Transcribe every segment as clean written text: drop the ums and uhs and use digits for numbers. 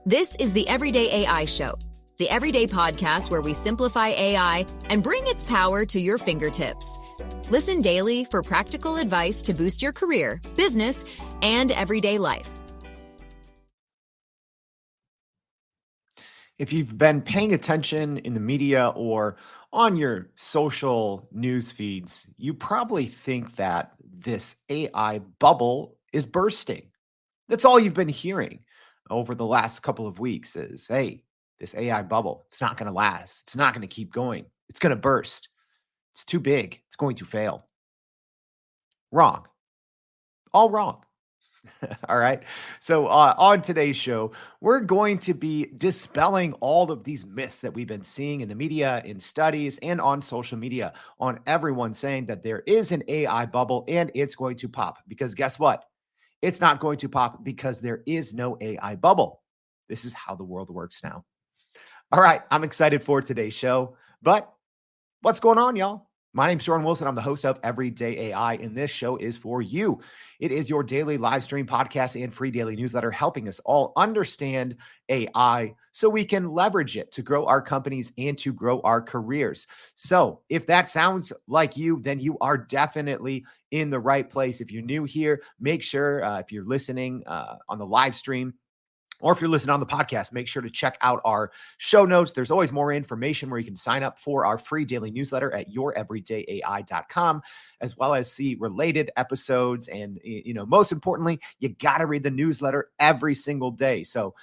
This is the Everyday AI Show, the everyday podcast where we simplify AI and bring its power to your fingertips. Listen daily for practical advice to boost your career, business, and everyday life. If you've been paying attention in the media or on your social news feeds, you probably think that this AI bubble is bursting. That's all you've been hearing over the last couple of weeks is, hey, this AI bubble, it's not going to last. It's not going to keep going. It's going to burst. It's too big. It's going to fail. Wrong. All wrong. All right. So on today's show, we're going to be dispelling all of these myths that we've been seeing in the media, in studies, and on social media, on everyone saying that there is an AI bubble and it's going to pop. Because guess what? It's not going to pop because there is no AI bubble. This is how the world works now. All right. I'm excited for today's show. But what's going on, y'all? My name's Jordan Wilson. I'm the host of Everyday AI, and this show is for you. It is your daily live stream podcast and free daily newsletter helping us all understand AI so we can leverage it to grow our companies and to grow our careers. So if that sounds like you, then you are definitely in the right place. If you're new here, make sure if you're listening on the live stream, or if you're listening on the podcast, make sure to check out our show notes. There's always more information where you can sign up for our free daily newsletter at youreverydayai.com, as well as see related episodes. And, most importantly, you got to read the newsletter every single day. So,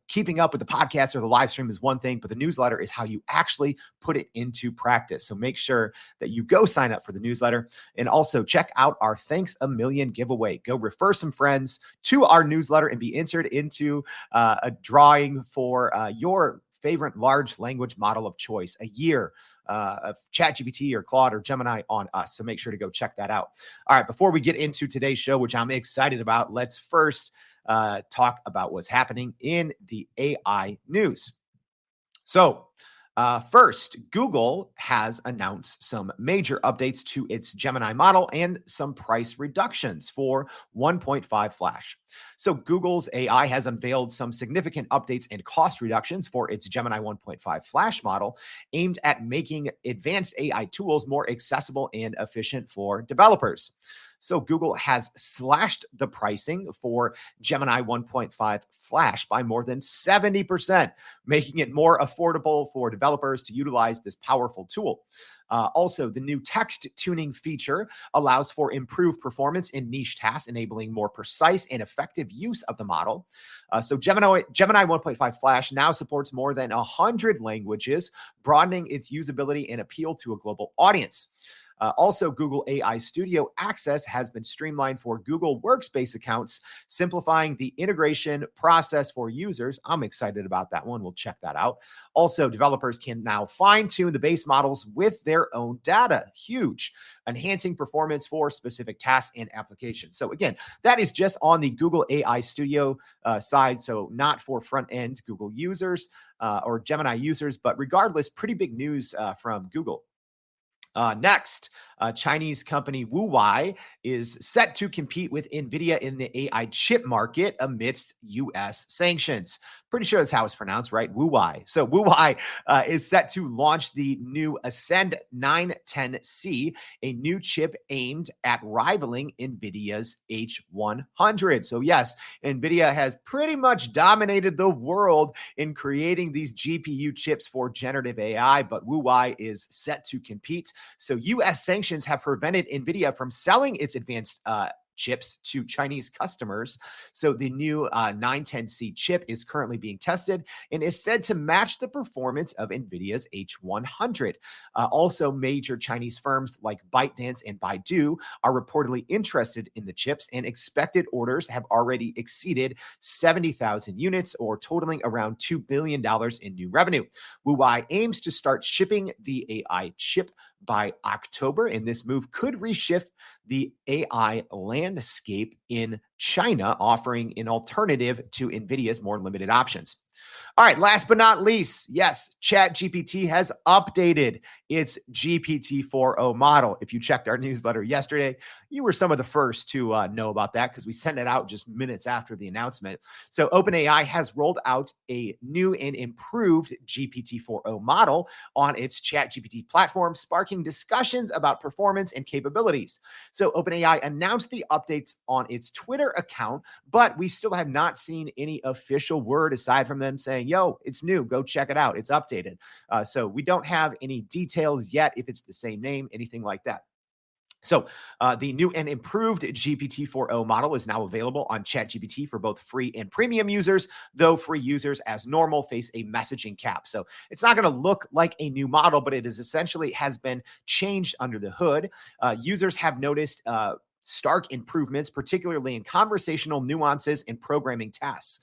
keeping up with the podcast or the live stream is one thing, but the newsletter is how you actually put it into practice. So make sure that you go sign up for the newsletter, and also check out our Thanks a Million giveaway. Go refer some friends to our newsletter and be entered into a drawing for your favorite large language model of choice, a year of ChatGPT or Claude or Gemini on us. So make sure to go check that out. All right, before we get into today's show, which I'm excited about, let's first talk about what's happening in the AI news. So first, Google has announced some major updates to its Gemini model and some price reductions for 1.5 Flash. So Google's AI has unveiled some significant updates and cost reductions for its Gemini 1.5 Flash model aimed at making advanced AI tools more accessible and efficient for developers. So Google has slashed the pricing for Gemini 1.5 Flash by more than 70%, making it more affordable for developers to utilize this powerful tool. Also, the new text tuning feature allows for improved performance in niche tasks, enabling more precise and effective use of the model. So Gemini 1.5 Flash now supports more than 100 languages, broadening its usability and appeal to a global audience. Also, Google AI Studio Access has been streamlined for Google Workspace accounts, simplifying the integration process for users. I'm excited about that one. We'll check that out. Also, developers can now fine-tune the base models with their own data. Huge. Enhancing performance for specific tasks and applications. So again, that is just on the Google AI Studio side, so not for front-end Google users or Gemini users, but regardless, pretty big news from Google. Next, Chinese company Wuhai is set to compete with NVIDIA in the AI chip market amidst U.S. sanctions. Pretty sure that's how it's pronounced, right? Wuhai. So Wuhai is set to launch the new Ascend 910C, a new chip aimed at rivaling NVIDIA's H100. So yes, NVIDIA has pretty much dominated the world in creating these GPU chips for generative AI, but Wuhai is set to compete. So U.S. sanctions have prevented NVIDIA from selling its advanced chips to Chinese customers. So the new 910C chip is currently being tested and is said to match the performance of NVIDIA's H100. Also, major Chinese firms like ByteDance and Baidu are reportedly interested in the chips, and expected orders have already exceeded 70,000 units, or totaling around $2 billion in new revenue. Wuhai aims to start shipping the AI chip by October, and this move could reshift the AI landscape in China offering an alternative to NVIDIA's more limited options. All right, last but not least, yes, ChatGPT has updated its GPT 4.0 model. If you checked our newsletter yesterday, you were some of the first to know about that because we sent it out just minutes after the announcement. So OpenAI has rolled out a new and improved GPT 4.0 model on its ChatGPT platform, sparking discussions about performance and capabilities. So OpenAI announced the updates on its Twitter account, but we still have not seen any official word aside from them saying, yo, it's new, go check it out, it's updated. So we don't have any details yet if it's the same name, anything like that. So the new and improved GPT 4.0 model is now available on ChatGPT for both free and premium users, though free users as normal face a messaging cap. So it's not going to look like a new model, but it is essentially has been changed under the hood. Users have noticed stark improvements, particularly in conversational nuances and programming tasks.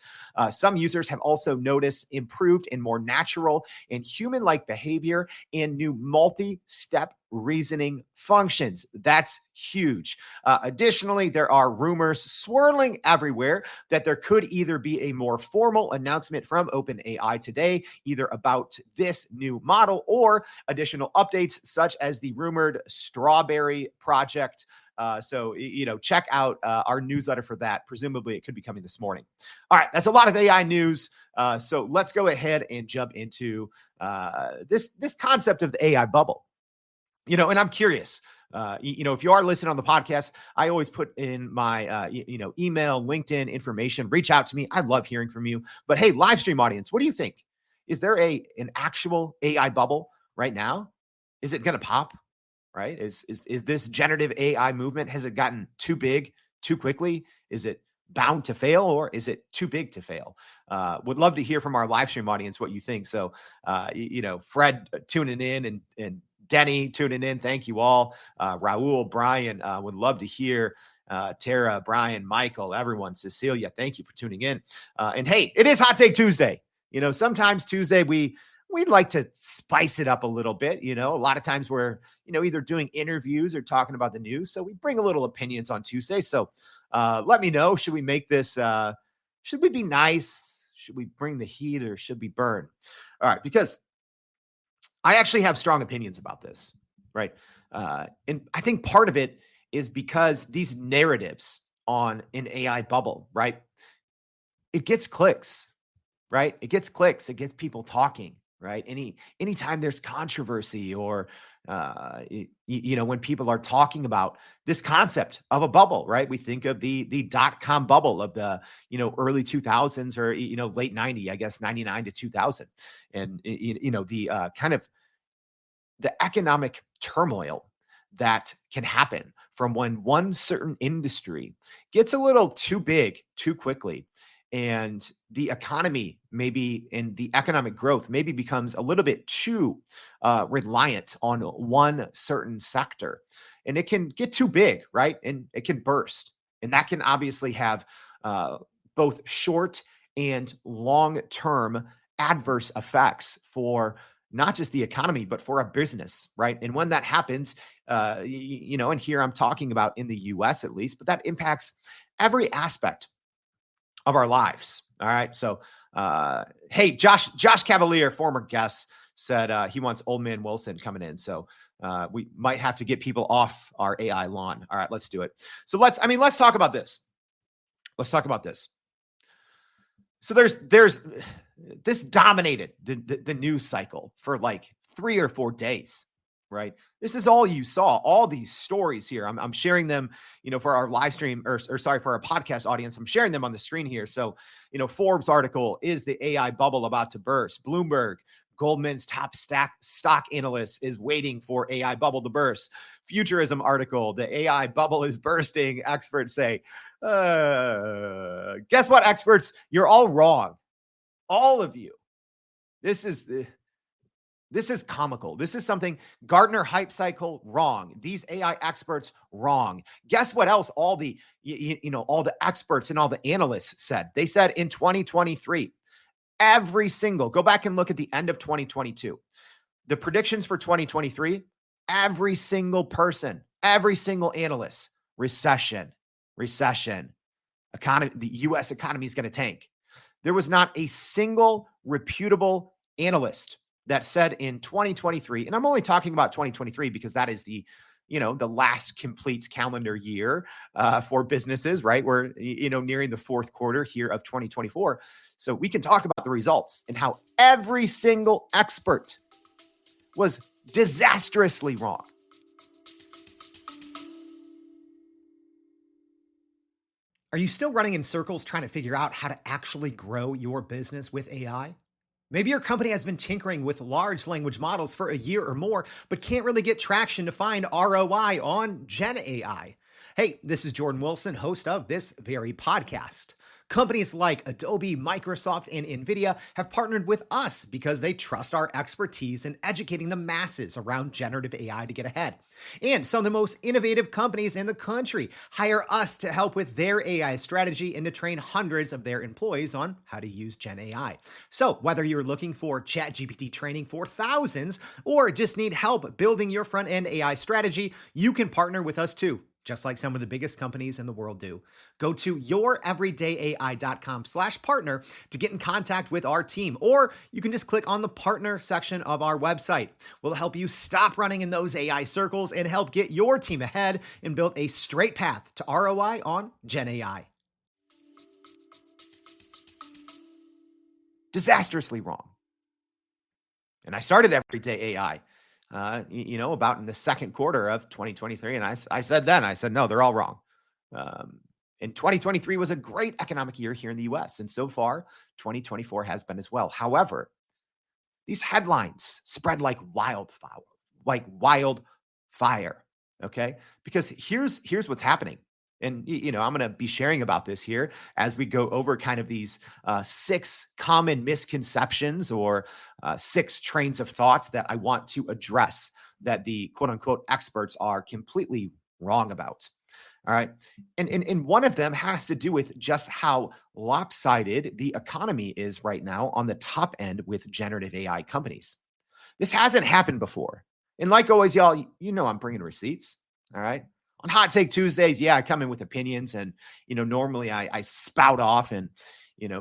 Some users have also noticed improved and more natural and human-like behavior and new multi-step reasoning functions. That's huge. Additionally, there are rumors swirling everywhere that there could either be a more formal announcement from OpenAI today, either about this new model or additional updates, such as the rumored Strawberry project. So check out our newsletter for that. Presumably, it could be coming this morning. All right, that's a lot of AI news. So let's go ahead and jump into this concept of the AI bubble. And I'm curious. If you are listening on the podcast, I always put in my email, LinkedIn information. Reach out to me. I love hearing from you. But hey, live stream audience, what do you think? Is there an actual AI bubble right now? Is it going to pop? Right? Is this generative AI movement, has it gotten too big too quickly? Is it bound to fail, or is it too big to fail? Would love to hear from our live stream audience what you think. So, Fred tuning in and Denny tuning in. Thank you all. Raul, Brian, would love to hear. Tara, Brian, Michael, everyone, Cecilia, thank you for tuning in. And hey, it is Hot Take Tuesday. Sometimes Tuesday we'd like to spice it up a little bit. A lot of times we're, either doing interviews or talking about the news. So we bring a little opinions on Tuesday. So let me know, should we make this, should we be nice? Should we bring the heat, or should we burn? All right. Because I actually have strong opinions about this. Right. And I think part of it is because these narratives on an AI bubble, right? It gets clicks, right? It gets clicks. It gets people talking. Right. Anytime there's controversy or, when people are talking about this concept of a bubble, right? We think of the dot-com bubble of the, early 2000s or, late 90, I guess, 99 to 2000. And, the kind of the economic turmoil that can happen from when one certain industry gets a little too big too quickly. And the economy maybe, and the economic growth maybe becomes a little bit too reliant on one certain sector. And it can get too big, right? And it can burst. And that can obviously have both short and long-term adverse effects for not just the economy, but for a business, right? And when that happens, and here I'm talking about in the US at least, but that impacts every aspect of our lives. All right. So, hey, Josh Cavalier, former guest, said he wants Old Man Wilson coming in. So we might have to get people off our AI lawn. All right, let's do it. So let's talk about this. Let's talk about this. So there's this dominated the news cycle for like 3 or 4 days. Right. This is all you saw, all these stories here. I'm sharing them, for our live stream or sorry, for our podcast audience. I'm sharing them on the screen here. So, Forbes article, is the AI bubble about to burst? Bloomberg, Goldman's top stock analyst is waiting for AI bubble to burst. Futurism article, the AI bubble is bursting. Experts say, guess what, experts? You're all wrong. All of you. This is comical. This is something Gartner hype cycle wrong. These AI experts wrong. Guess what else? All the all the experts and all the analysts said. They said in 2023, go back and look at the end of 2022. The predictions for 2023, every single person, every single analyst, recession, the US economy is going to tank. There was not a single reputable analyst that said in 2023, and I'm only talking about 2023 because that is the last complete calendar year for businesses, right? We're nearing the fourth quarter here of 2024. So we can talk about the results and how every single expert was disastrously wrong. Are you still running in circles trying to figure out how to actually grow your business with AI? Maybe your company has been tinkering with large language models for a year or more, but can't really get traction to find ROI on Gen AI. Hey, this is Jordan Wilson, host of this very podcast. Companies like Adobe, Microsoft, and NVIDIA have partnered with us because they trust our expertise in educating the masses around generative AI to get ahead. And some of the most innovative companies in the country hire us to help with their AI strategy and to train hundreds of their employees on how to use Gen AI. So whether you're looking for ChatGPT training for thousands or just need help building your front-end AI strategy, you can partner with us too, just like some of the biggest companies in the world do. Go to youreverydayai.com/partner to get in contact with our team, or you can just click on the partner section of our website. We'll help you stop running in those AI circles and help get your team ahead and build a straight path to ROI on Gen AI. Disastrously wrong. And I started Everyday AI about in the second quarter of 2023. And I said, no, they're all wrong. And 2023 was a great economic year here in the US. And so far, 2024 has been as well. However, these headlines spread like wildfire. Okay. Because here's what's happening. And, I'm going to be sharing about this here as we go over kind of these 6 common misconceptions or 6 trains of thoughts that I want to address that the quote unquote experts are completely wrong about. All right. And one of them has to do with just how lopsided the economy is right now on the top end with generative AI companies. This hasn't happened before. And like always, y'all, I'm bringing receipts. All right. On Hot Take Tuesdays, I come in with opinions and, normally I spout off and,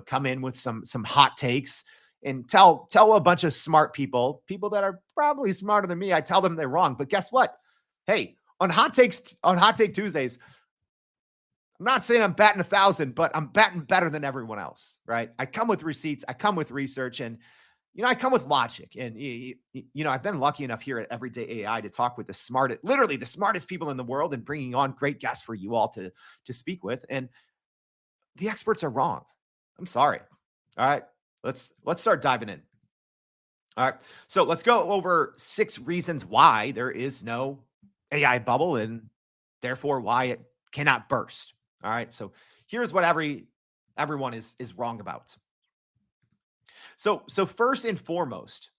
come in with some hot takes and tell a bunch of smart people that are probably smarter than me. I tell them they're wrong. But guess what? Hey, on Hot Take Tuesdays, I'm not saying I'm batting 1,000, but I'm batting better than everyone else, right? I come with receipts. I come with research and, I come with logic. And, I've been lucky enough here at Everyday AI to talk with literally the smartest people in the world and bringing on great guests for you all to speak with. And the experts are wrong. I'm sorry. All right, let's start diving in. All right. So let's go over 6 reasons why there is no AI bubble and therefore why it cannot burst. All right. So here's what everyone is wrong about. So first and foremost,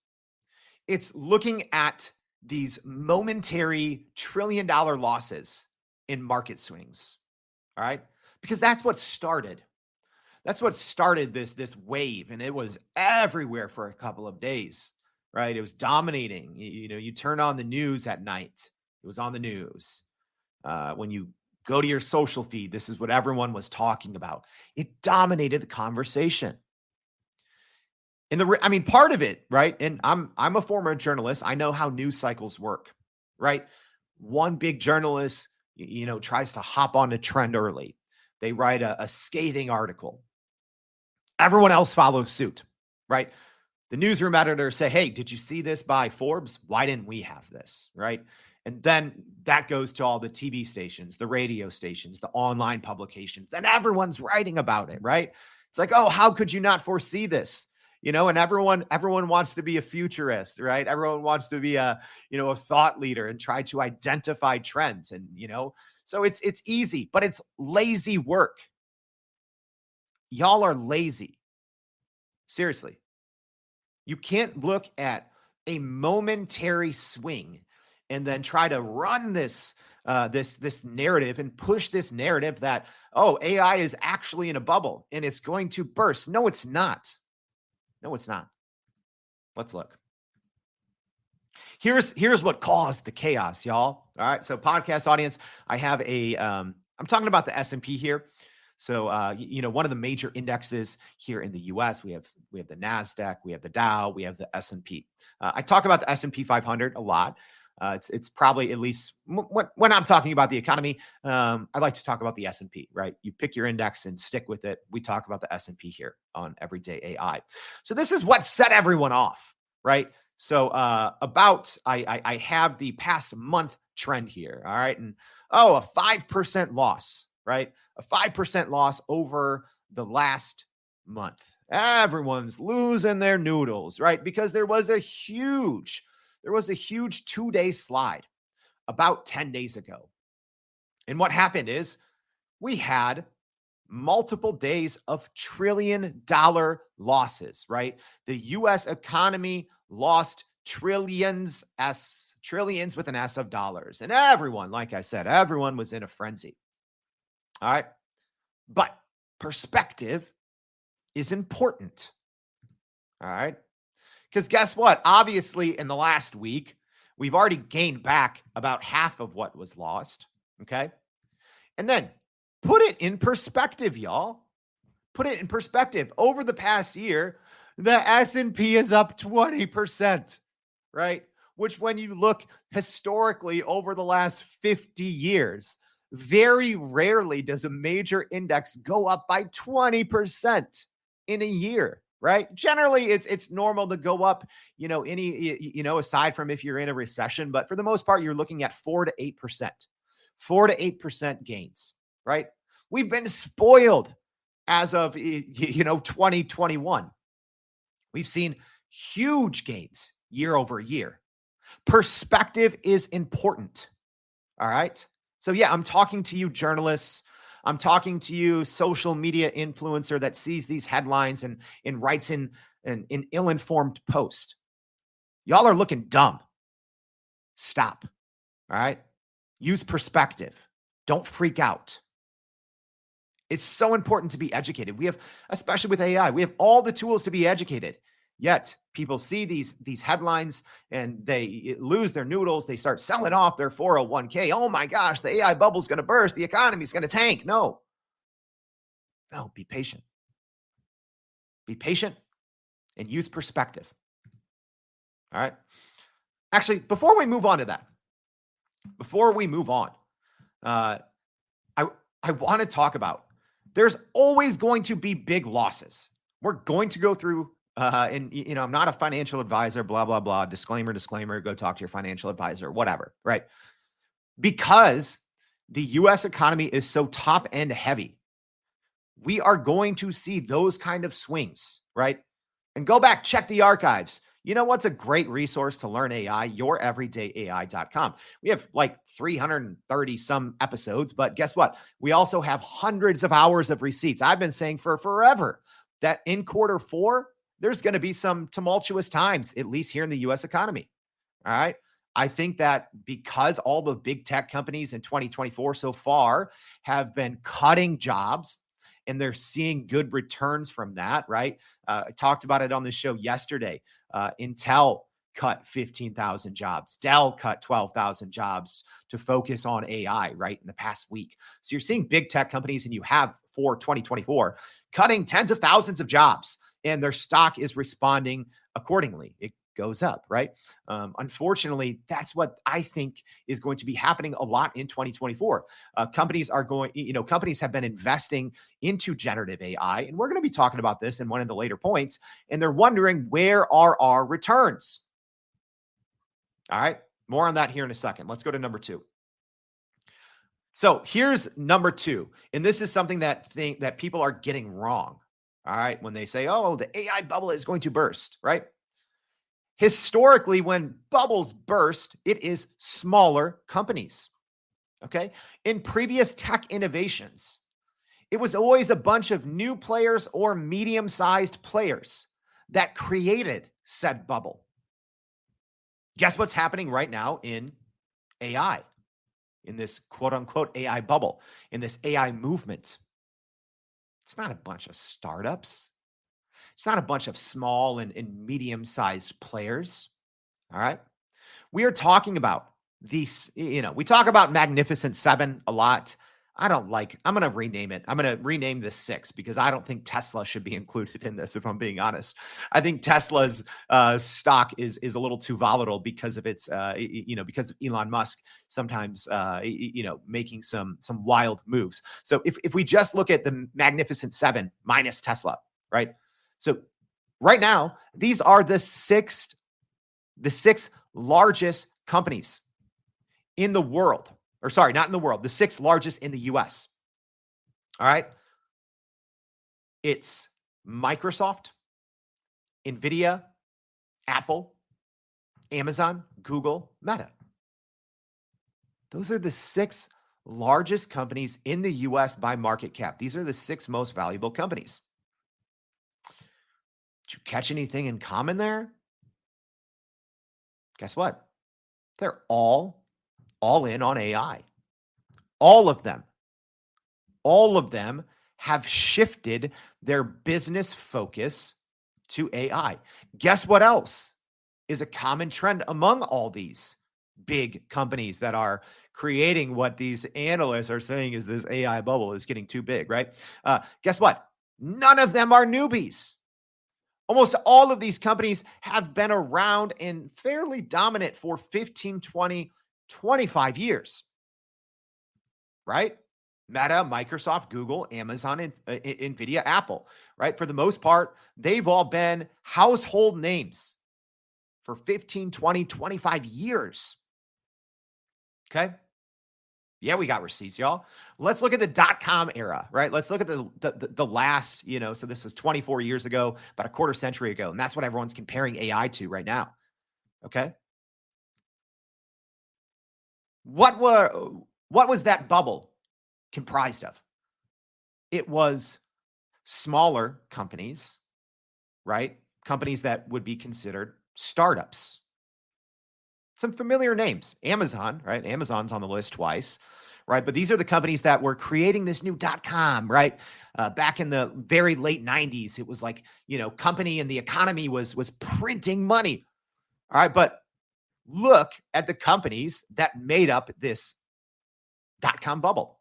it's looking at these momentary trillion-dollar losses in market swings. All right. Because that's what started. That's what started this wave. And it was everywhere for a couple of days, right? It was dominating. You turn on the news at night. It was on the news. When you go to your social feed, this is what everyone was talking about. It dominated the conversation. And part of it, right? And I'm a former journalist. I know how news cycles work, right? One big journalist, tries to hop on a trend early. They write a scathing article. Everyone else follows suit, right? The newsroom editor say, hey, did you see this by Forbes? Why didn't we have this, right? And then that goes to all the TV stations, the radio stations, the online publications. Then everyone's writing about it, right? It's like, oh, how could you not foresee this? And everyone wants to be a futurist, right? Everyone wants to be a thought leader and try to identify trends. And, so it's easy, but it's lazy work. Y'all are lazy. Seriously. You can't look at a momentary swing and then try to run this narrative and push this narrative that, oh, AI is actually in a bubble and it's going to burst. No, it's not. No, it's not. Let's look. Here's what caused the chaos, y'all. All right. So podcast audience, I have I'm talking about the S&P here. So, one of the major indexes here in the U.S. we have the Nasdaq, we have the Dow, we have the S&P. I talk about the S&P 500 a lot. It's probably at least when I'm talking about the economy, I like to talk about the S&P. Right? You pick your index and stick with it. We talk about the S&P here on Everyday AI. So this is what set everyone off. Right? So I have the past month trend here. All right, and a 5% loss. Right? A 5% loss over the last month. Everyone's losing their noodles, right? Because there was a huge 2-day slide about 10 days ago. And what happened is we had multiple days of $1 trillion losses, right? The US economy lost trillions with an S of dollars. And everyone, like I said, everyone was in a frenzy. All right. But perspective is important. All right. Because guess what? Obviously, in the last week, we've already gained back about half of what was lost. Okay. And then put it in perspective, y'all. Put it in perspective. Over the past year, the S&P is up 20%, right? Which when you look historically over the last 50 years, very rarely does a major index go up by 20% in a year, right? Generally, it's normal to go up, aside from if you're in a recession, but for the most part, you're looking at 4 to 8%, 4 to 8% gains, right? We've been spoiled as of 2021. We've seen huge gains year over year. Perspective is important. All right. So yeah, I'm talking to you journalists. I'm talking to you social media influencer that sees these headlines and writes in an ill-informed post. Y'all are looking dumb. Stop. All right. Use perspective. Don't freak out. It's so important to be educated. We have, especially with AI, we have all the tools to be educated. Yet people see these headlines and they lose their noodles. They start selling off their 401k. Oh my gosh, the AI bubble's going to burst. The economy's going to tank. No, be patient. Be patient and use perspective. All right. Actually, before we move on to that, I want to talk about, there's always going to be big losses. We're going to go through, and I'm not a financial advisor, blah, blah, blah, disclaimer, go talk to your financial advisor, whatever, right? Because the US economy is so top end heavy, we are going to see those kind of swings, right? And go back, check the archives. You know what's a great resource to learn AI? YourEverydayAI.com. We have like 330 some episodes, but guess what? We also have hundreds of hours of receipts. I've been saying for forever that in Q4, there's going to be some tumultuous times, at least here in the US economy. All right. I think that because all the big tech companies in 2024 so far have been cutting jobs, and they're seeing good returns from that, right? I talked about it on the show yesterday. Intel cut 15,000 jobs. Dell cut 12,000 jobs to focus on AI, right, in the past week. So you're seeing big tech companies, and you have for 2024 cutting tens of thousands of jobs, and their stock is responding accordingly. It goes up, right? Unfortunately, that's what I think is going to be happening a lot in 2024. Companies have been investing into generative AI, and we're going to be talking about this in one of the later points, and they're wondering, where are our returns? All right, more on that here in a second. Let's go to number 2. So here's number 2, and this is something that people are getting wrong. All right, when they say, oh, the AI bubble is going to burst, right? Historically, when bubbles burst, it is smaller companies. Okay. In previous tech innovations, it was always a bunch of new players or medium-sized players that created said bubble. Guess what's happening right now in AI, in this quote unquote AI bubble, in this AI movement? It's not a bunch of startups. It's not a bunch of small and medium-sized players. All right. We are talking about these, we talk about Magnificent Seven a lot. I'm going to rename it. I'm going to rename this 6 because I don't think Tesla should be included in this, if I'm being honest. I think Tesla's stock is a little too volatile because of its, because of Elon Musk sometimes, making some wild moves. So if we just look at the Magnificent Seven minus Tesla, right? So right now, these are the six largest companies in the world. Or sorry, not in the world, the 6 largest in the US. All right. It's Microsoft, NVIDIA, Apple, Amazon, Google, Meta. Those are the 6 largest companies in the US by market cap. These are the 6 most valuable companies. Did you catch anything in common there? Guess what? They're all in on AI. All of them. All of them have shifted their business focus to AI. Guess what else is a common trend among all these big companies that are creating what these analysts are saying is this AI bubble is getting too big, right? Guess what? None of them are newbies. Almost all of these companies have been around and fairly dominant for 15, 20, 25 years, right? Meta, Microsoft, Google, Amazon, and NVIDIA, Apple, right? For the most part, they've all been household names for 15, 20, 25 years. Okay. Yeah, we got receipts, y'all. Let's look at the dot-com era, right? Let's look at the last, so this is 24 years ago, about a quarter century ago. And that's what everyone's comparing AI to right now. Okay. What was that bubble comprised of? It was smaller companies, right? Companies that would be considered startups. Some familiar names. Amazon, right? Amazon's on the list twice, right? But these are the companies that were creating this new .com, right? Back in the very late 90s, it was like, company and the economy was printing money. All right. But look at the companies that made up this .com bubble.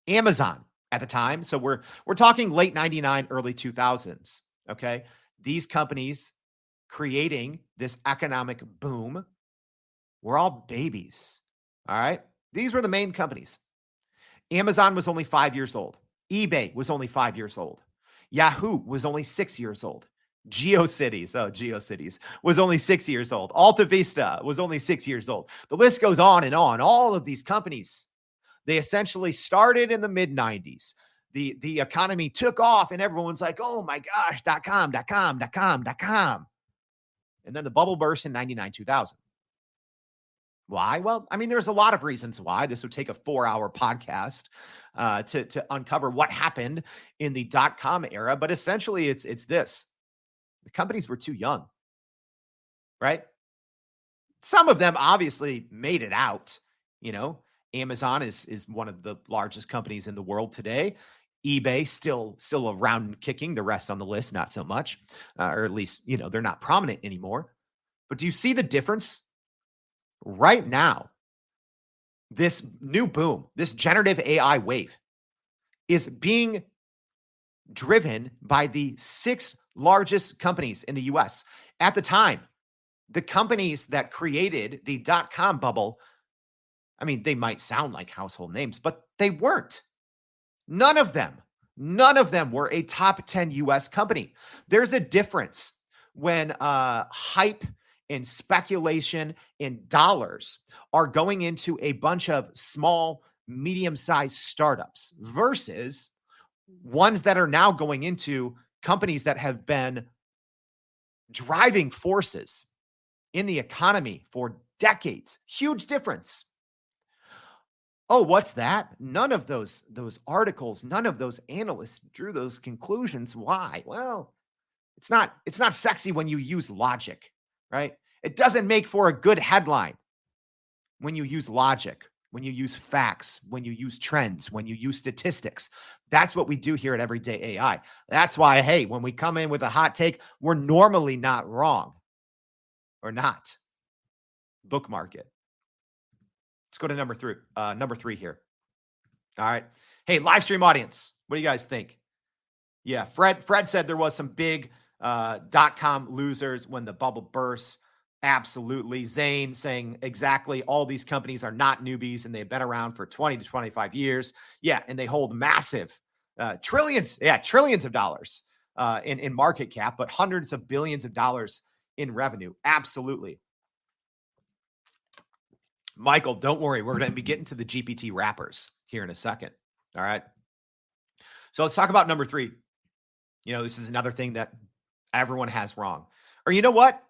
Amazon at the time. So we're talking late 99, early 2000s. Okay. These companies creating this economic boom were all babies. All right. These were the main companies. Amazon was only 5 years old. eBay was only 5 years old. Yahoo was only 6 years old. GeoCities was only 6 years old. Alta Vista was only 6 years old. The list goes on and on. All of these companies, they essentially started in the mid 90s. The economy took off and everyone's like, oh my gosh, .com. And then the bubble burst in 99, 2000. Why? Well, I mean, there's a lot of reasons why. This would take a 4-hour podcast to uncover what happened in the .com era. But essentially, it's this. The companies were too young, right? Some of them obviously made it out. Amazon is one of the largest companies in the world today. eBay still around and kicking. The rest on the list, not so much, or at least, they're not prominent anymore. But do you see the difference? Right now, this new boom, this generative AI wave is being driven by the 6 largest companies in the US. At the time, the companies that created the .com bubble, I mean, they might sound like household names, but they weren't. None of them were a top 10 US company. There's a difference when hype and speculation and dollars are going into a bunch of small, medium-sized startups versus ones that are now going into companies that have been driving forces in the economy for decades. Huge difference. Oh, what's that? None of those articles, none of those analysts drew those conclusions. Why? Well, it's not sexy when you use logic, right? It doesn't make for a good headline when you use logic, when you use facts, when you use trends, when you use statistics. That's what we do here at Everyday AI. That's why, hey, when we come in with a hot take, we're normally not wrong. Or not. Bookmark it. Let's go to number three here. All right. Hey, live stream audience, what do you guys think? Yeah, Fred said there was some big .com losers when the bubble bursts. Absolutely. Zane saying exactly, all these companies are not newbies and they've been around for 20 to 25 years. Yeah, and they hold massive trillions of dollars in market cap, but hundreds of billions of dollars in revenue. Absolutely. Michael, don't worry. We're going to be getting to the GPT wrappers here in a second. All right. So let's talk about number 3. This is another thing that everyone has wrong. Or you know what?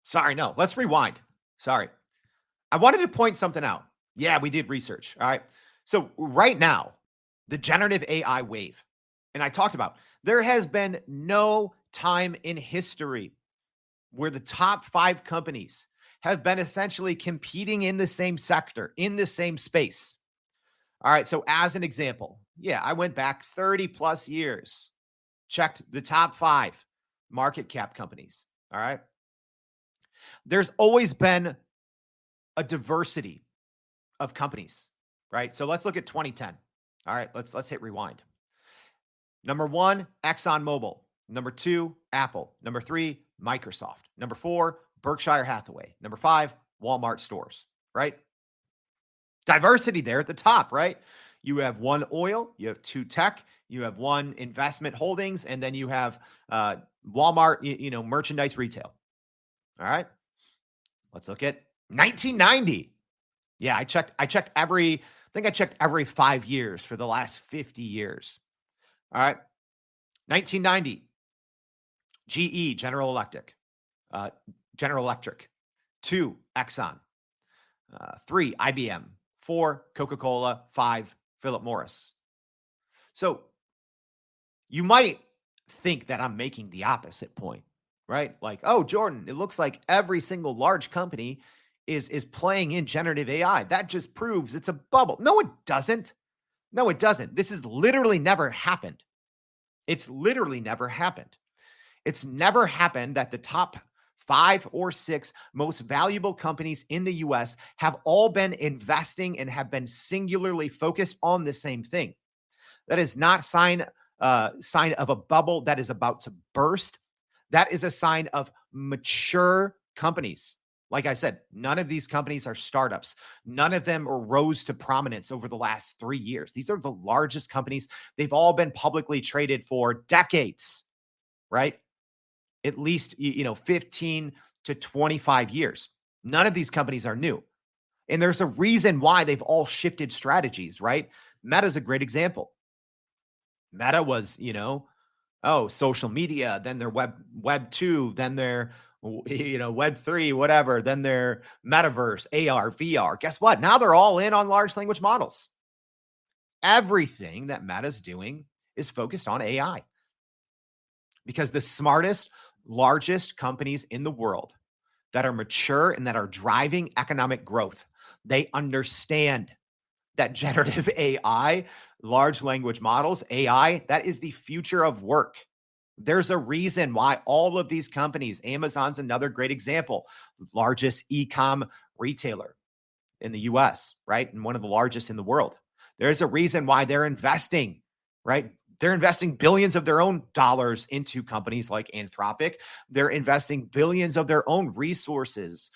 Sorry, no. Let's rewind. Sorry. I wanted to point something out. Yeah, we did research. All right. So right now, the generative AI wave, and I talked about, there has been no time in history where the top 5 companies have been essentially competing in the same sector, in the same space. All right. So as an example, yeah, I went back 30 plus years, checked the top 5 market cap companies. All right. There's always been a diversity of companies, right? So let's look at 2010. All right, let's hit rewind. Number 1, ExxonMobil. Number 2, Apple. Number 3, Microsoft. Number 4, Berkshire Hathaway. Number 5, Walmart stores, right? Diversity there at the top, right? You have 1 oil, you have 2 tech, you have 1 investment holdings, and then you have Walmart, merchandise retail. All right. Let's look at 1990. Yeah, I checked every 5 years for the last 50 years. All right. 1990, GE, General Electric. 2, Exxon. 3, IBM. 4, Coca-Cola. 5, Philip Morris. So you might think that I'm making the opposite point, right? Like, oh, Jordan, it looks like every single large company is playing in generative AI. That just proves it's a bubble. No, it doesn't. No, it doesn't. This has literally never happened. It's literally never happened. It's never happened that the top 5 or 6 most valuable companies in the US have all been investing and have been singularly focused on the same thing. That is not sign of a bubble that is about to burst. That is a sign of mature companies. Like I said, none of these companies are startups. None of them rose to prominence over the last 3 years. These are the largest companies. They've all been publicly traded for decades, right? At least 15 to 25 years. None of these companies are new. And there's a reason why they've all shifted strategies, right? Meta's a great example. Meta was, social media, then their web 2, then their web 3, whatever, then their metaverse, AR, VR. Guess what? Now they're all in on large language models. Everything that Meta's doing is focused on AI. Because the smartest, largest companies in the world that are mature and that are driving economic growth, they understand that generative AI, large language models, AI, that is the future of work. There's a reason why all of these companies, Amazon's another great example, largest e-com retailer in the US, right? And one of the largest in the world. There's a reason why they're investing, right? They're investing billions of their own dollars into companies like Anthropic. They're investing billions of their own resources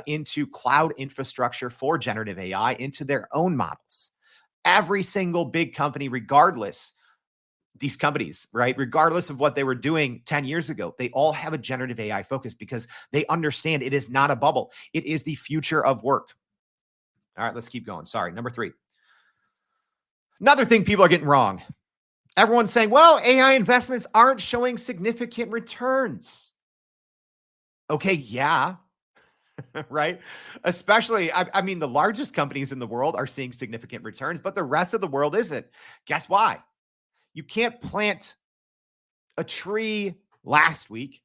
into cloud infrastructure for generative AI, into their own models. Every single big company, regardless, these companies, right, regardless of what they were doing 10 years ago, they all have a generative AI focus because they understand it is not a bubble. It is the future of work. All right, let's keep going. Sorry, number 3. Another thing people are getting wrong. Everyone's saying, well, AI investments aren't showing significant returns. Okay, yeah, right? Especially, I mean, the largest companies in the world are seeing significant returns, but the rest of the world isn't. Guess why? You can't plant a tree last week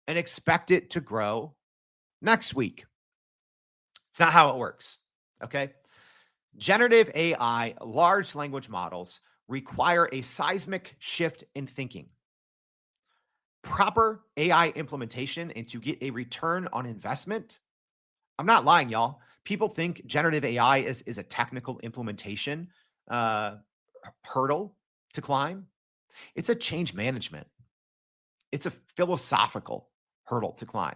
and expect it to grow next week. It's not how it works, okay? Generative AI, large language models, require a seismic shift in thinking. Proper AI implementation and to get a return on investment. I'm not lying, y'all. People think generative AI is a technical implementation. hurdle to climb. It's a change management. It's a philosophical hurdle to climb.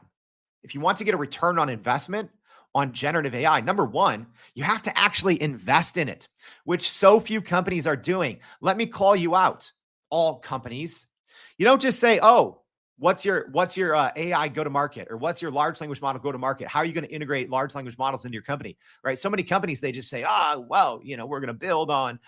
If you want to get a return on investment on generative AI, number one, you have to actually invest in it, which so few companies are doing. Let me call you out, all companies. You don't just say, "Oh, what's your AI go to market, or what's your large language model go to market? How are you going to integrate large language models into your company?" Right? So many companies, they just say, "Ah, well, we're going to build on,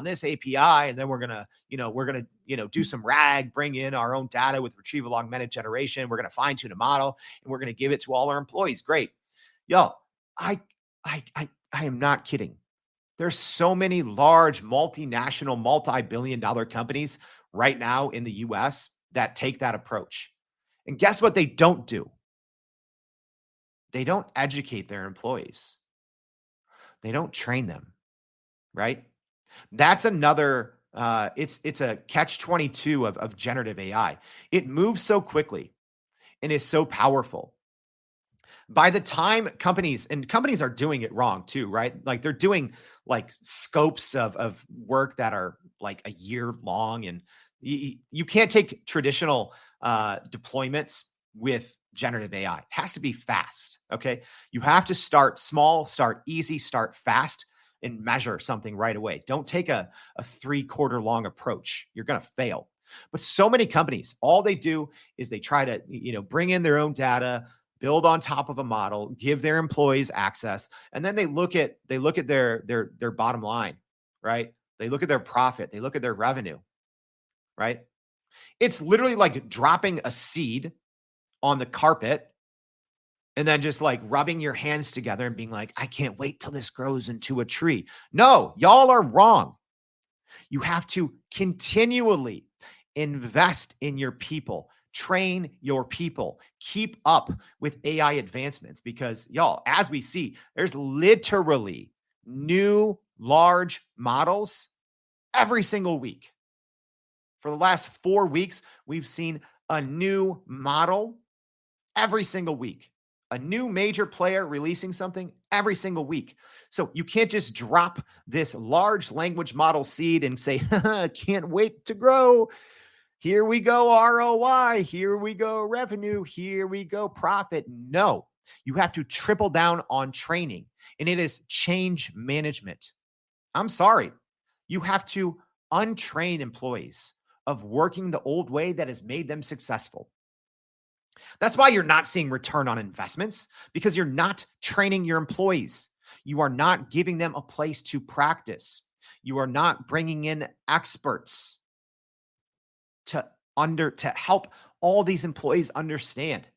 this API, and then we're going to do some RAG, bring in our own data with retrieval augmented generation. We're going to fine tune a model, and we're going to give it to all our employees." Great. Yo, I I am not kidding. There's so many large multinational, multi-billion dollar companies right now in the US that take that approach. And guess what they don't do? They don't educate their employees. They don't train them, right? That's another it's a catch 22 of generative AI. It moves so quickly and is so powerful. By the time companies are doing it wrong too, right? Like they're doing like scopes of work that are like a year long, and you can't take traditional deployments with generative AI. It has to be fast. Okay. You have to start small, start easy, start fast, and measure something right away. Don't take a 3-quarter long approach. You're going to fail. But so many companies, all they do is they try to, bring in their own data, build on top of a model, give their employees access, and then they look at their bottom line, right? They look at their profit, they look at their revenue, right? It's literally like dropping a seed on the carpet and then just like rubbing your hands together and being like, "I can't wait till this grows into a tree." No, y'all are wrong. You have to continually invest in your people, train your people, keep up with AI advancements, because y'all, as we see, there's literally new large models every single week. For the last 4 weeks, we've seen a new model every single week. A new major player releasing something every single week. So you can't just drop this large language model seed and say, "Can't wait to grow. Here we go, ROI. Here we go, revenue. Here we go, profit." No, you have to triple down on training, and it is change management. I'm sorry. You have to untrain employees of working the old way that has made them successful. That's why you're not seeing return on investments, because you're not training your employees. You are not giving them a place to practice. You are not bringing in experts to help all these employees understand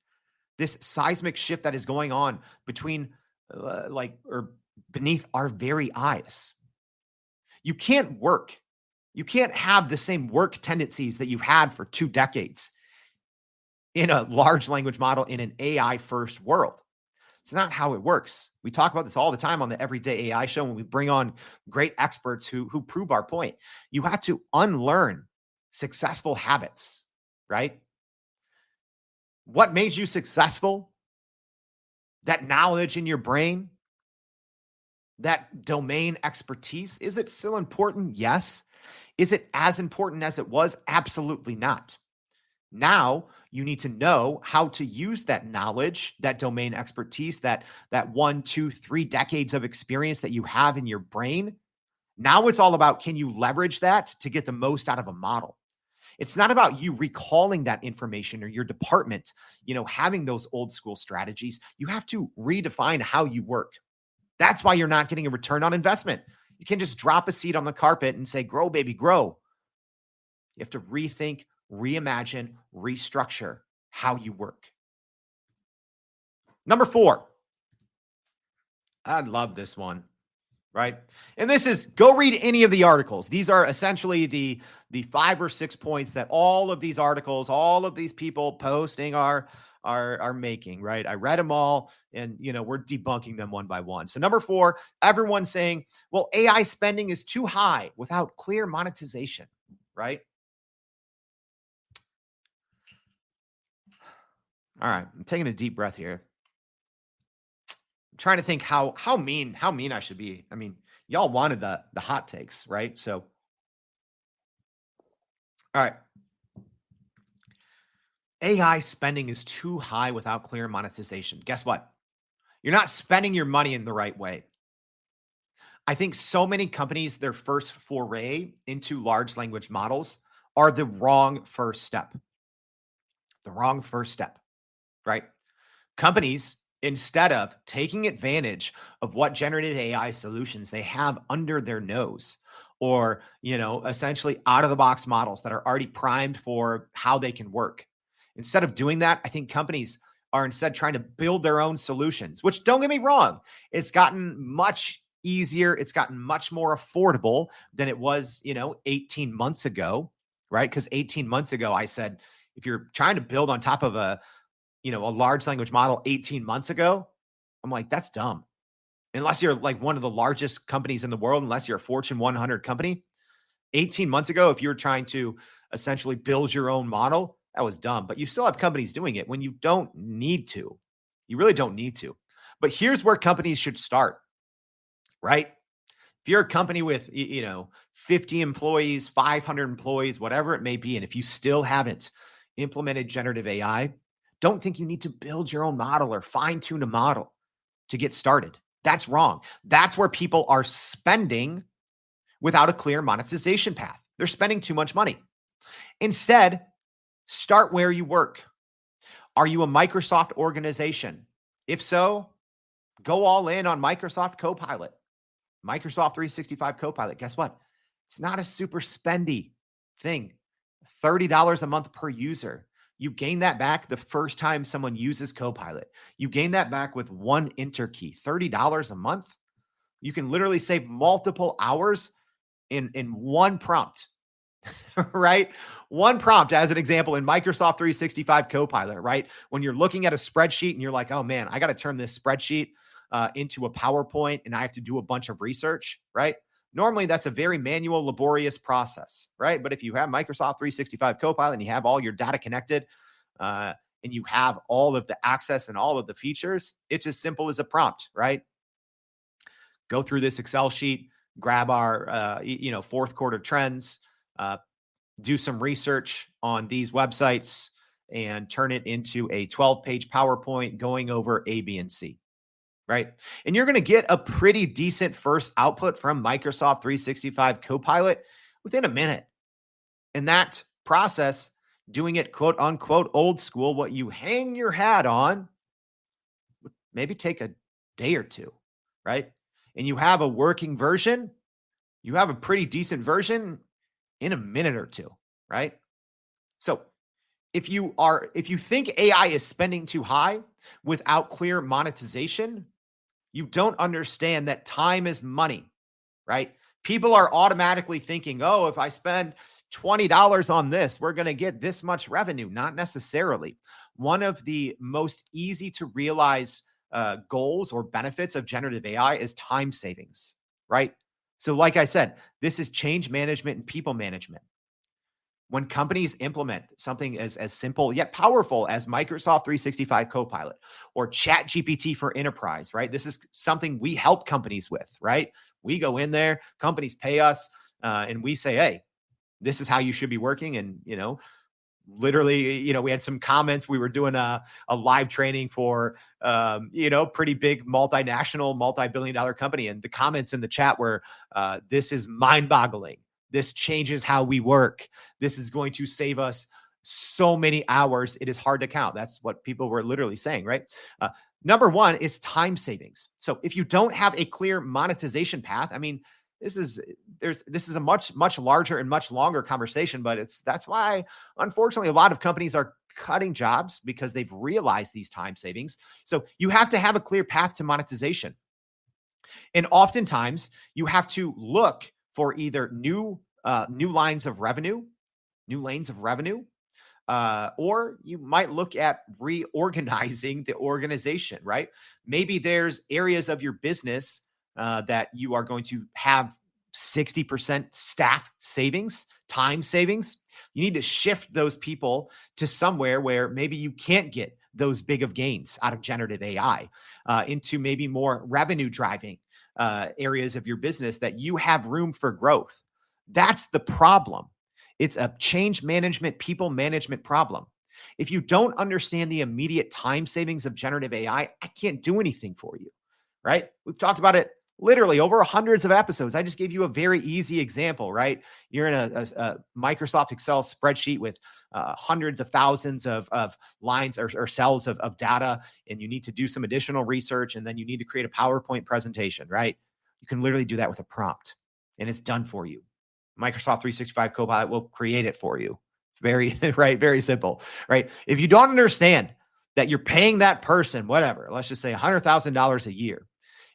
this seismic shift that is going on between or beneath our very eyes. You can't work. You can't have the same work tendencies that you've had for 2 decades in a large language model in an AI first world. It's not how it works. We talk about this all the time on the Everyday AI show when we bring on great experts who prove our point. You have to unlearn successful habits, right? What made you successful? That knowledge in your brain, that domain expertise, is it still important? Yes. Is it as important as it was? Absolutely not. Now you need to know how to use that knowledge, that domain expertise, that 1, 2, 3 decades of experience that you have in your brain. Now it's all about, can you leverage that to get the most out of a model? It's not about you recalling that information or your department, having those old school strategies. You have to redefine how you work. That's why you're not getting a return on investment. You can't just drop a seed on the carpet and say, "Grow, baby, grow." You have to rethink, reimagine, restructure how you work. Number 4, I love this one, right? And this is, go read any of the articles. These are essentially the 5 or 6 points that all of these articles, all of these people posting are making, right? I read them all, and we're debunking them one by one. So number 4, everyone's saying, well, AI spending is too high without clear monetization, right? All right, I'm taking a deep breath here. trying to think how mean I should be. I mean, y'all wanted the hot takes, right? So, all right. AI spending is too high without clear monetization. Guess what? You're not spending your money in the right way. I think so many companies, their first foray into large language models are the wrong first step. The wrong first step, right? Companies, instead of taking advantage of what generative AI solutions they have under their nose, or, essentially out of the box models that are already primed for how they can work. Instead of doing that, I think companies are instead trying to build their own solutions, which, don't get me wrong, it's gotten much easier. It's gotten much more affordable than it was, 18 months ago, right? Because 18 months ago, I said, if you're trying to build on top of a large language model 18 months ago, I'm like, that's dumb. Unless you're like one of the largest companies in the world, unless you're a Fortune 100 company. 18 months ago, if you were trying to essentially build your own model, that was dumb. But you still have companies doing it when you don't need to. You really don't need to. But here's where companies should start, right? If you're a company with, 50 employees, 500 employees, whatever it may be, and if you still haven't implemented generative AI, don't think you need to build your own model or fine tune a model to get started. That's wrong. That's where people are spending without a clear monetization path. They're spending too much money. Instead, start where you work. Are you a Microsoft organization? If so, go all in on Microsoft Copilot. Microsoft 365 Copilot. Guess what? It's not a super spendy thing. $30 a month per user. You gain that back the first time someone uses Copilot. You gain that back with one enter key. $30 a month. You can literally save multiple hours in one prompt, right? One prompt as an example in Microsoft 365 Copilot, right? When you're looking at a spreadsheet and you're like, oh man, I got to turn this spreadsheet into a PowerPoint and I have to do a bunch of research, right? Normally that's a very manual, laborious process, right? But if you have Microsoft 365 Copilot and you have all your data connected and you have all of the access and all of the features, it's as simple as a prompt, right? Go through this Excel sheet, grab our, fourth quarter trends, do some research on these websites and turn it into a 12-page PowerPoint going over A, B, and C. Right. And you're going to get a pretty decent first output from Microsoft 365 Copilot within a minute. And that process, doing it quote unquote old school, what you hang your hat on, would maybe take a day or two. Right. And you have a working version, you have a pretty decent version in a minute or two. Right. So if you think AI is spending too high without clear monetization, you don't understand that time is money, right? People are automatically thinking, oh, if I spend $20 on this, we're going to get this much revenue. Not necessarily. One of the most easy to realize goals or benefits of generative AI is time savings, right? So like I said, this is change management and people management. When companies implement something as simple yet powerful as Microsoft 365 Copilot or ChatGPT for enterprise, right? This is something we help companies with, right? We go in there, companies pay us, and we say, hey, this is how you should be working. And, literally, we had some comments. We were doing a live training for, pretty big multinational, multi-billion-dollar company. And the comments in the chat were, this is mind-boggling. This changes how we work. This is going to save us so many hours. It is hard to count. That's what people were literally saying, right? Number one is time savings. So if you don't have a clear monetization path, I mean, this is a much larger and much longer conversation, but that's why, unfortunately, a lot of companies are cutting jobs because they've realized these time savings. So you have to have a clear path to monetization. And oftentimes you have to look for either new lanes of revenue, or you might look at reorganizing the organization, right? Maybe there's areas of your business that you are going to have 60% staff savings, time savings. You need to shift those people to somewhere where maybe you can't get those big of gains out of generative AI into maybe more revenue driving areas of your business that you have room for growth. That's the problem. It's a change management, people management problem. If you don't understand the immediate time savings of generative AI, I can't do anything for you, right? We've talked about it literally over hundreds of episodes. I just gave you a very easy example, right? You're in a Microsoft Excel spreadsheet with hundreds of thousands of lines or cells of data, and you need to do some additional research, and then you need to create a PowerPoint presentation, right? You can literally do that with a prompt, and it's done for you. Microsoft 365 Copilot will create it for you. Very, right? Very simple, right? If you don't understand that you're paying that person, whatever, let's just say $100,000 a year,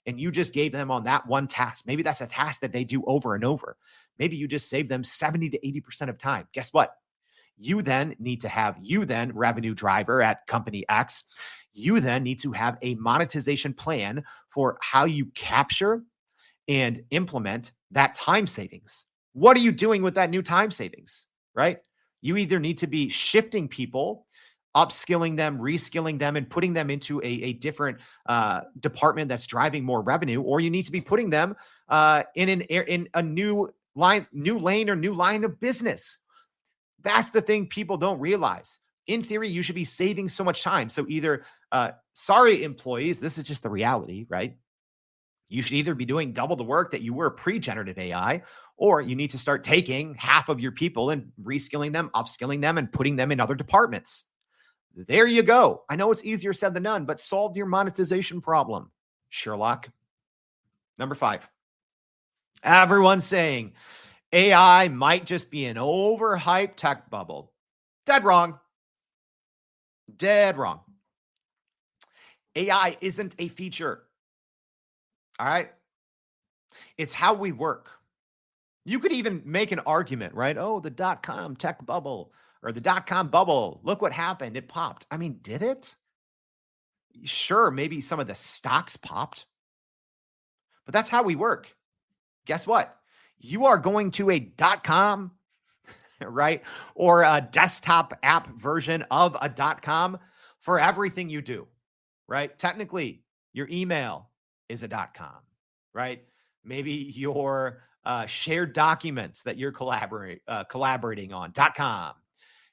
and you just gave them on that one task, maybe that's a task that they do over and over. Maybe you just save them 70 to 80% of time. Guess what? You then need to have revenue driver at company X. You then need to have a monetization plan for how you capture and implement that time savings. What are you doing with that new time savings, right? You either need to be shifting people, upskilling them, reskilling them, and putting them into a different department that's driving more revenue, or you need to be putting them in a new lane or new line of business. That's the thing people don't realize. In theory, you should be saving so much time. So either, sorry, employees, this is just the reality, right? You should either be doing double the work that you were pre-generative AI, or you need to start taking half of your people and reskilling them, upskilling them, and putting them in other departments. There you go. I know it's easier said than done, but solve your monetization problem, Sherlock. Number 5. Everyone's saying AI might just be an overhyped tech bubble. Dead wrong. Dead wrong. AI isn't a feature. All right? It's how we work. You could even make an argument, right? Oh, the dot-com tech bubble or the dot-com bubble. Look what happened. It popped. I mean, did it? Sure, maybe some of the stocks popped, but that's how we work. Guess what? You are going to a dot-com, right? Or a desktop app version of a dot-com for everything you do, right? Technically, your email is a dot-com, right? Maybe your shared documents that you're collaborating on, .com.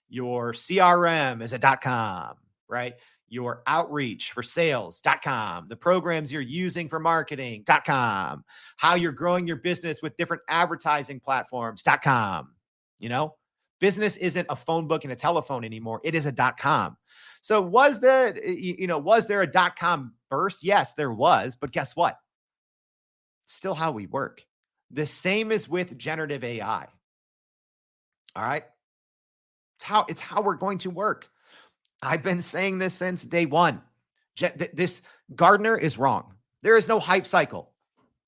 Your CRM is a .com, right? Your outreach for sales, .com. The programs you're using for marketing, .com. How you're growing your business with different advertising platforms, .com. You know, business isn't a phone book and a telephone anymore. It is a .com. So was there a .com burst? Yes, there was. But guess what? It's still how we work. The same is with generative AI. All right. It's how we're going to work. I've been saying this since day one. This Gardner is wrong. There is no hype cycle.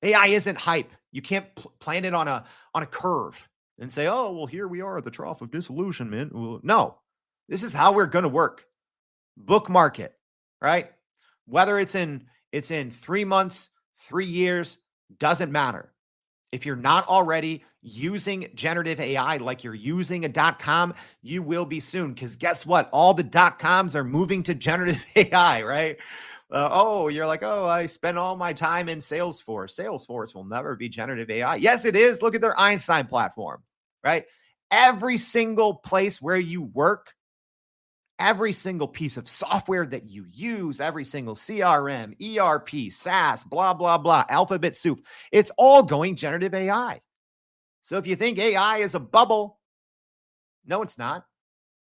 AI isn't hype. You can't plan it on a curve and say, oh, well, here we are at the trough of disillusionment. No, this is how we're going to work. Bookmark it, right? Whether it's in 3 months, 3 years, doesn't matter. If you're not already using generative AI like you're using a .com, you will be soon. Because guess what? All the .coms are moving to generative AI, right? You're like, I spend all my time in Salesforce. Salesforce will never be generative AI. Yes, it is. Look at their Einstein platform, right? Every single place where you work, every single piece of software that you use, every single CRM, ERP, SaaS, blah, blah, blah, alphabet soup, it's all going generative AI. So if you think AI is a bubble, no, it's not.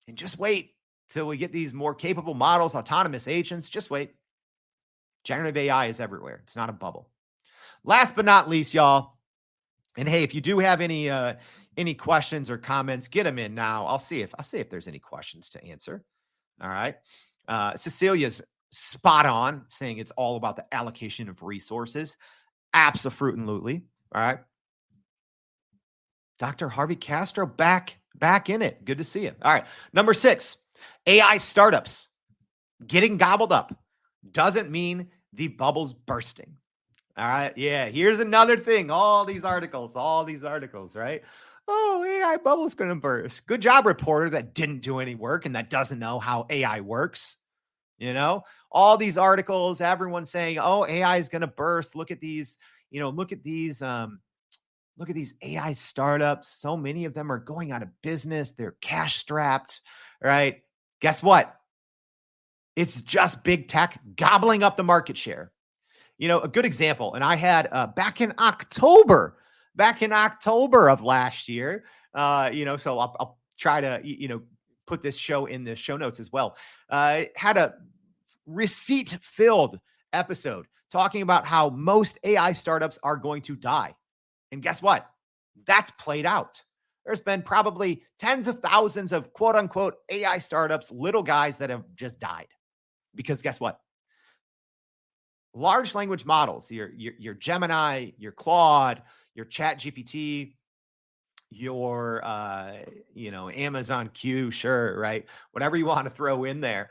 And just wait till we get these more capable models, autonomous agents. Just wait. Generative AI is everywhere. It's not a bubble. Last but not least, y'all. And hey, if you do have any questions or comments, get them in now. I'll see if there's any questions to answer. All right. Cecilia's spot on, saying it's all about the allocation of resources. Absolutely. All right. Dr. Harvey Castro back in it. Good to see you. All right. Number 6, AI startups getting gobbled up doesn't mean the bubble's bursting. All right. Yeah. Here's another thing. All these articles, right? Oh, AI bubble's going to burst. Good job, reporter that didn't do any work and that doesn't know how AI works. All these articles, everyone saying, oh, AI is going to burst. Look at these, look at these AI startups. So many of them are going out of business. They're cash strapped, right? Guess what? It's just big tech gobbling up the market share. A good example, and I had back in October of last year, so I'll try to, put this show in the show notes as well. Had a receipt-filled episode talking about how most AI startups are going to die. And guess what? That's played out. There's been probably tens of thousands of quote unquote AI startups, little guys that have just died. Because guess what? Large language models, your Gemini, your Claude, your ChatGPT, your Amazon Q, sure, right? Whatever you want to throw in there.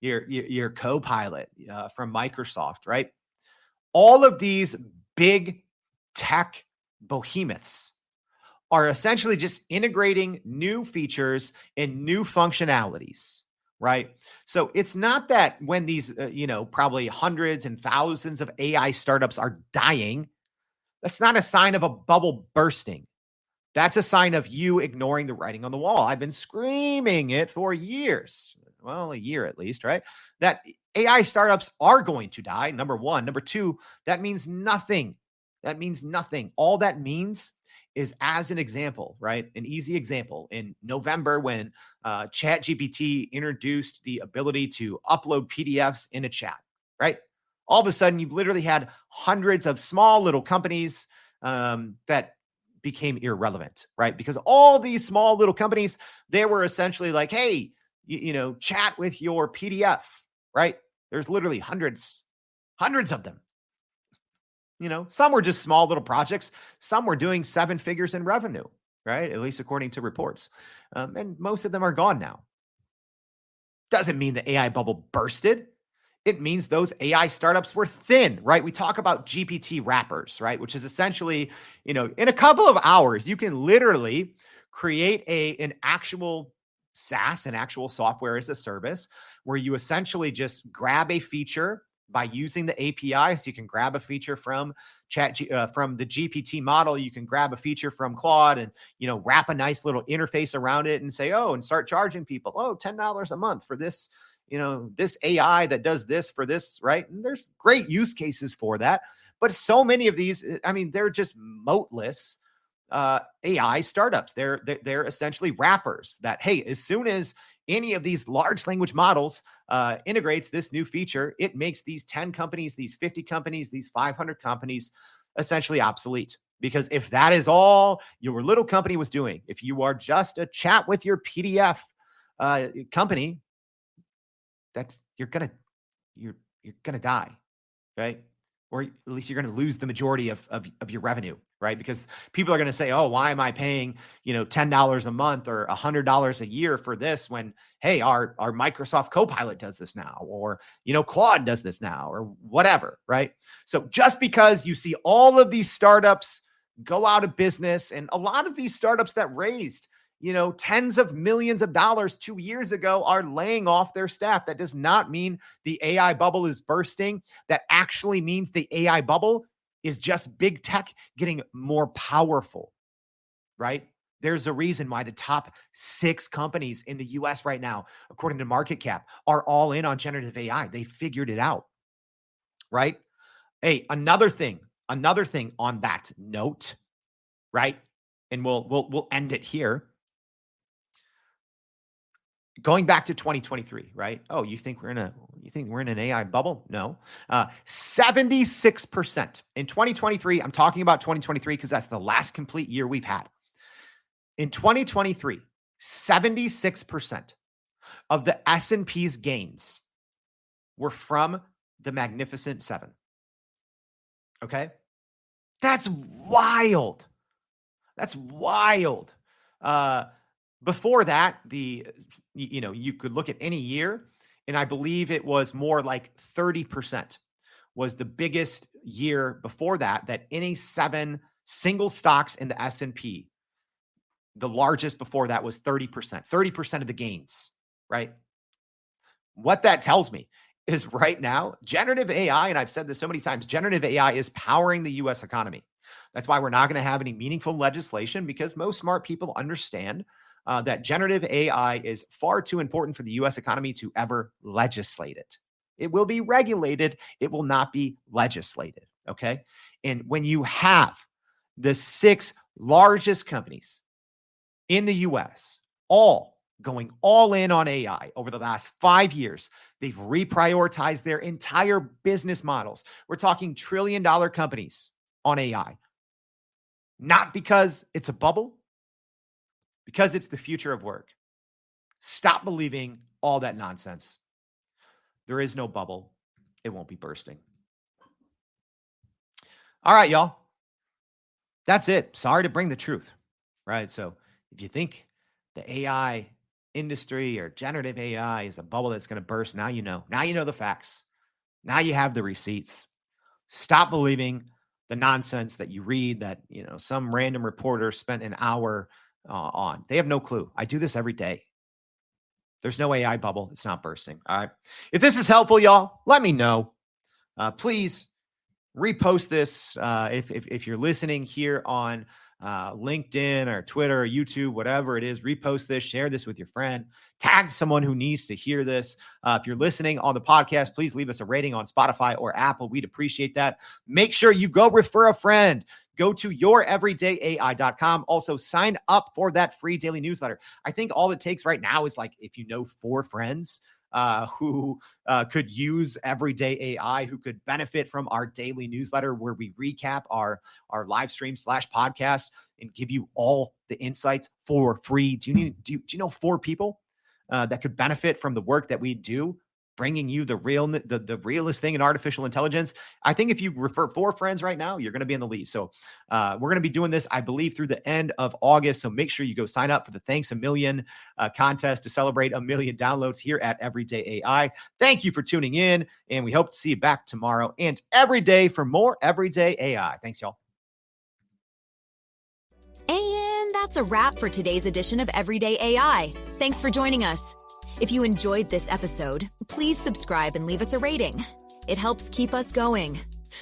Your Copilot from Microsoft, right? All of these big tech behemoths are essentially just integrating new features and new functionalities, right? So it's not that when these, probably hundreds and thousands of AI startups are dying, that's not a sign of a bubble bursting. That's a sign of you ignoring the writing on the wall. I've been screaming it for years, well, a year at least, right? That AI startups are going to die, number one. Number two, that means nothing. That means nothing. All that means is, as an example, right? An easy example, in November when ChatGPT introduced the ability to upload PDFs in a chat, right? All of a sudden, you've literally had hundreds of small little companies that became irrelevant, right? Because all these small little companies, they were essentially like, hey, chat with your PDF, right? There's literally hundreds of them. Some were just small little projects. Some were doing 7 figures in revenue, right? At least according to reports. And most of them are gone now. Doesn't mean the AI bubble bursted. It means those AI startups were thin, right? We talk about GPT wrappers, right? Which is essentially, in a couple of hours, you can literally create an actual SaaS, an actual software as a service, where you essentially just grab a feature by using the API. So you can grab a feature from from the GPT model. You can grab a feature from Claude and, wrap a nice little interface around it and say, oh, and start charging people, $10 a month for this, this AI that does this for this, right? And there's great use cases for that. But so many of these, they're just moatless AI startups. They're essentially wrappers that, hey, as soon as any of these large language models integrates this new feature, it makes these 10 companies, these 50 companies, these 500 companies essentially obsolete. Because if that is all your little company was doing, if you are just a chat with your PDF company, you're gonna die, right? Or at least you're going to lose the majority of your revenue, right? Because people are going to say, oh, why am I paying, $10 a month or $100 a year for this when, hey, our Microsoft Copilot does this now, or, Claude does this now, or whatever, right? So just because you see all of these startups go out of business, and a lot of these startups that raised, tens of millions of dollars 2 years ago are laying off their staff. That does not mean the AI bubble is bursting. That actually means the AI bubble is just big tech getting more powerful, right? There's a reason why the top 6 companies in the US right now, according to market cap, are all in on generative AI. They figured it out, right? Hey, another thing on that note, right? And we'll end it here. Going back to 2023, right? Oh, you think we're in an AI bubble? No. 76% in 2023. I'm talking about 2023 because that's the last complete year we've had. In 2023, 76% of the S&P's gains were from the Magnificent Seven. Okay? That's wild. That's wild. Before that, you could look at any year, and I believe it was more like 30% was the biggest year before that any 7 single stocks in the S&P. The largest before that was 30%. 30% of the gains, right? What that tells me is right now, generative AI, and I've said this so many times, generative AI is powering the US economy. That's why we're not going to have any meaningful legislation, because most smart people understand that generative AI is far too important for the US economy to ever legislate it. It will be regulated, it will not be legislated. Okay. And when you have the 6 largest companies in the US all going all in on AI over the last 5 years, they've reprioritized their entire business models. We're talking trillion-dollar companies on AI. Not because it's a bubble, because it's the future of work. Stop believing all that nonsense. There is no bubble. It won't be bursting. All right, y'all. That's it. Sorry to bring the truth, right? So if you think the AI industry or generative AI is a bubble that's going to burst, now you know. Now you know the facts. Now you have the receipts. Stop believing the nonsense that you read that, some random reporter spent an hour on. They have no clue. I do this every day. There's no AI bubble. It's not bursting. All right. If this is helpful, y'all, let me know. Please repost this. If you're listening here on LinkedIn or Twitter or YouTube, whatever it is, repost this, share this with your friend, tag someone who needs to hear this. If you're listening on the podcast, please leave us a rating on Spotify or Apple. We'd appreciate that. Make sure you go refer a friend. Go to youreverydayai.com. Also, sign up for that free daily newsletter. I think all it takes right now is if you know 4 friends who could use Everyday AI, who could benefit from our daily newsletter where we recap our live stream /podcast and give you all the insights for free. Do you know 4 people that could benefit from the work that we do, bringing you the realest thing in artificial intelligence? I think if you refer 4 friends right now, you're going to be in the lead. So we're going to be doing this, I believe, through the end of August. So make sure you go sign up for the Thanks a Million contest to celebrate 1 million downloads here at Everyday AI. Thank you for tuning in, and we hope to see you back tomorrow and every day for more Everyday AI. Thanks, y'all. And that's a wrap for today's edition of Everyday AI. Thanks for joining us. If you enjoyed this episode, please subscribe and leave us a rating. It helps keep us going.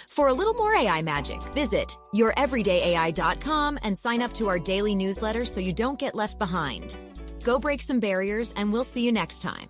For a little more AI magic, visit youreverydayai.com and sign up to our daily newsletter so you don't get left behind. Go break some barriers, and we'll see you next time.